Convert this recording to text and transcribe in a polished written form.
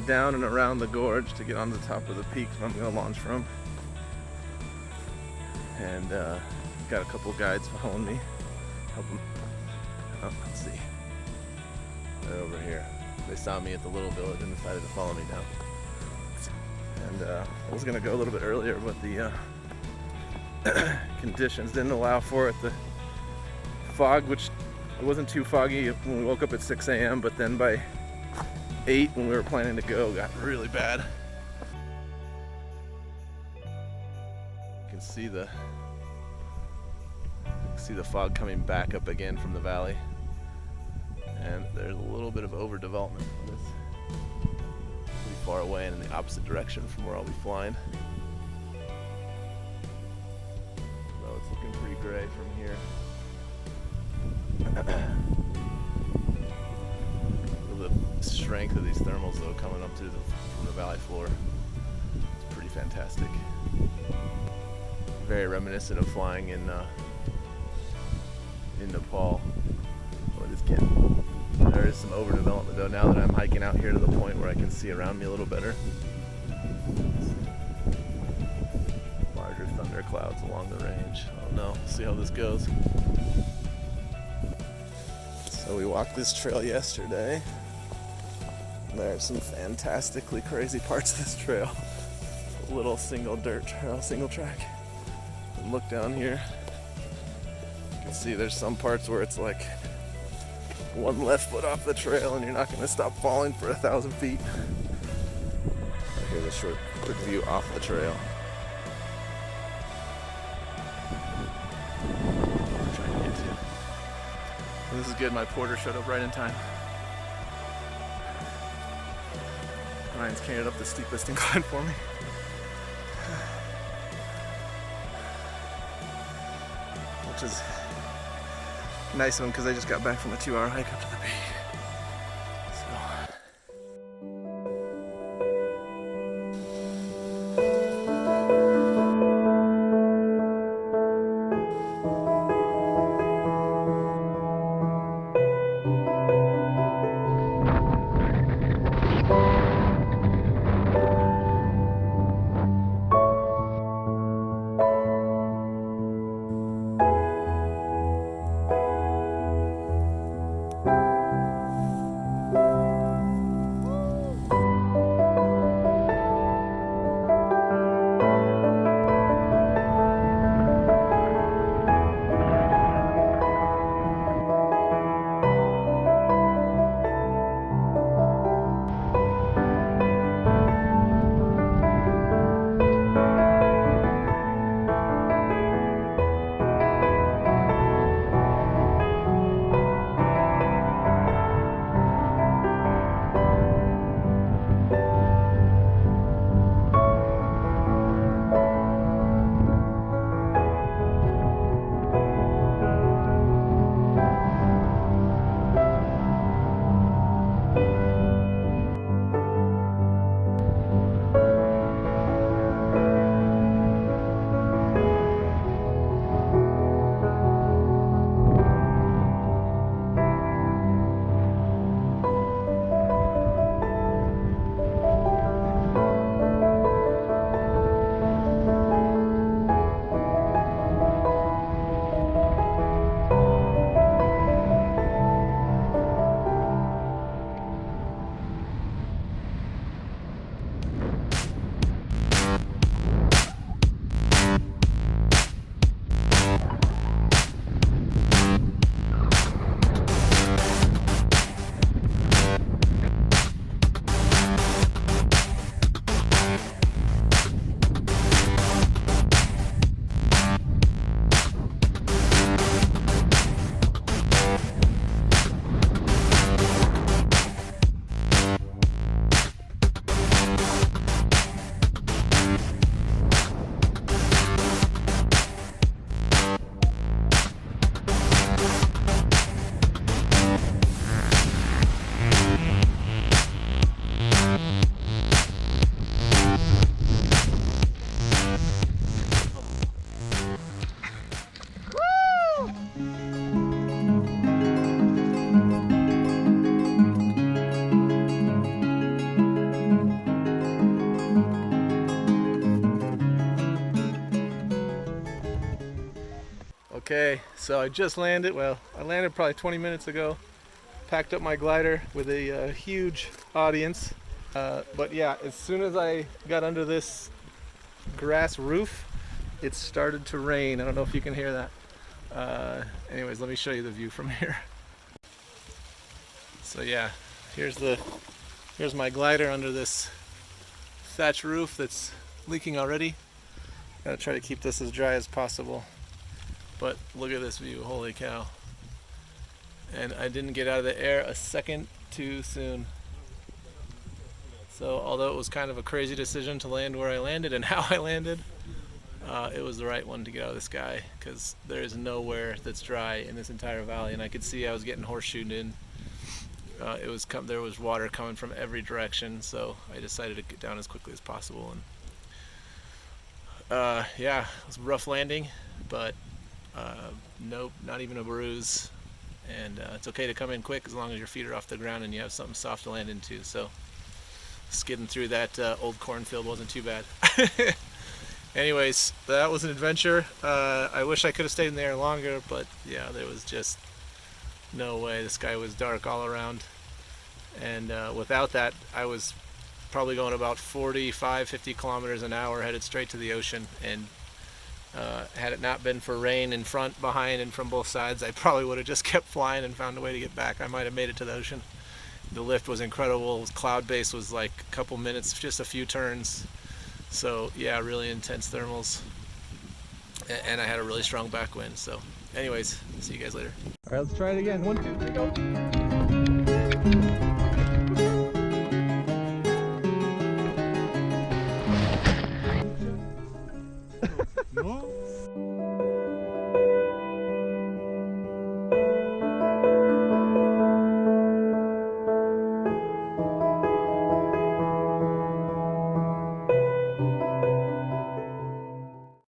down and around the gorge to get on the top of the peak I'm going to launch from. And got a couple guides following me. Help them. Oh, let's see. They're over here. They saw me at the little village and decided to follow me down. And I was going to go a little bit earlier, but the conditions didn't allow for it. The fog, which it wasn't too foggy when we woke up at 6 a.m., but then by 8 when we were planning to go, got really bad. You can see the fog coming back up again from the valley, and there's a little bit of overdevelopment on this, pretty far away and in the opposite direction from where I'll be flying. So it's looking pretty gray from here. The strength of these thermals though coming up from the valley floor, it's pretty fantastic. Very reminiscent of flying in Nepal. Oh, this kid. There is some overdevelopment though now that I'm hiking out here to the point where I can see around me a little better. Larger thunderclouds along the range. Oh no, see how this goes. So we walked this trail yesterday. There's some fantastically crazy parts of this trail. A little single dirt trail, single track. And look down here. You can see there's some parts where it's like one left foot off the trail and you're not going to stop falling for 1,000 feet. Here's a short, quick view off the trail. This is good, my porter showed up right in time. Ryan's carried up the steepest incline for me. Which is a nice one because I just got back from a 2-hour hike up to the peak. Okay, so I just landed. Well, I landed probably 20 minutes ago. Packed up my glider with a huge audience. But yeah, as soon as I got under this grass roof, it started to rain. I don't know if you can hear that. Anyways, let me show you the view from here. So yeah, here's my glider under this thatch roof that's leaking already. Gotta try to keep this as dry as possible. But look at this view, holy cow. And I didn't get out of the air a second too soon. So although it was kind of a crazy decision to land where I landed and how I landed, it was the right one to get out of the sky, because there is nowhere that's dry in this entire valley, and I could see I was getting horseshoed in. There was water coming from every direction, so I decided to get down as quickly as possible. And yeah, it was a rough landing, but nope, not even a bruise. And it's okay to come in quick as long as your feet are off the ground and you have something soft to land into. So skidding through that old cornfield wasn't too bad. Anyways, that was an adventure. I wish I could have stayed in the air longer, but yeah, there was just no way. The sky was dark all around, and without that, I was probably going about 45-50 kilometers an hour headed straight to the ocean. And had it not been for rain in front, behind, and from both sides, I probably would have just kept flying and found a way to get back. I might have made it to the ocean. The lift was incredible. Cloud base was like a couple minutes, just a few turns. So yeah, really intense thermals. And I had a really strong backwind. So anyways, see you guys later. All right, let's try it again. 1, 2, 3, go.